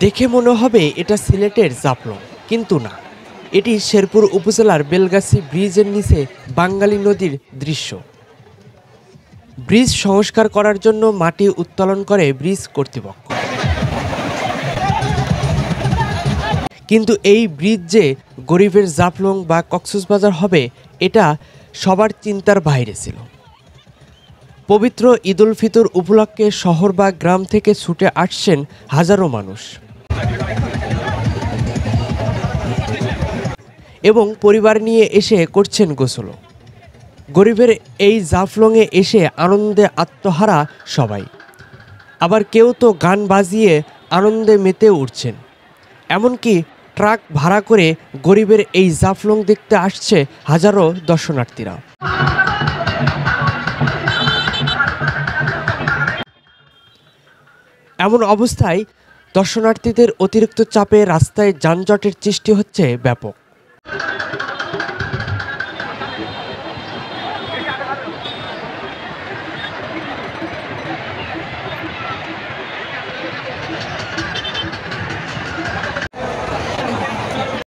দেখে মনে হবে এটা সিলেটের জাফলং, কিন্তু না, এটি শেরপুর উপজেলার বেলগাছি ব্রিজের নিচে বাঙ্গালী নদীর দৃশ্য। ব্রিজ সংস্কার করার জন্য মাটি উত্তোলন করে ব্রিজ কর্তৃপক্ষ, কিন্তু এই ব্রিজ যে গরিবের জাফলং বা কক্সবাজার হবে এটা সবার চিন্তার বাইরে ছিল। পবিত্র ঈদুল ফিতর উপলক্ষে শহর বা গ্রাম থেকে ছুটে আসছেন হাজারো মানুষ এবং পরিবার নিয়ে এসে করছেন গোসল। গরিবের এই জাফলংয়ে এসে আনন্দে আত্মহারা সবাই, আবার কেউ তো গান বাজিয়ে আনন্দে মেতে উঠছেন। এমনকি ট্রাক ভাড়া করে গরিবের এই জাফলং দেখতে আসছে হাজারো দর্শনার্থীরা। এমন অবস্থায় দর্শনার্থীদের অতিরিক্ত চাপে রাস্তায় যানজটের সৃষ্টি হচ্ছে ব্যাপক।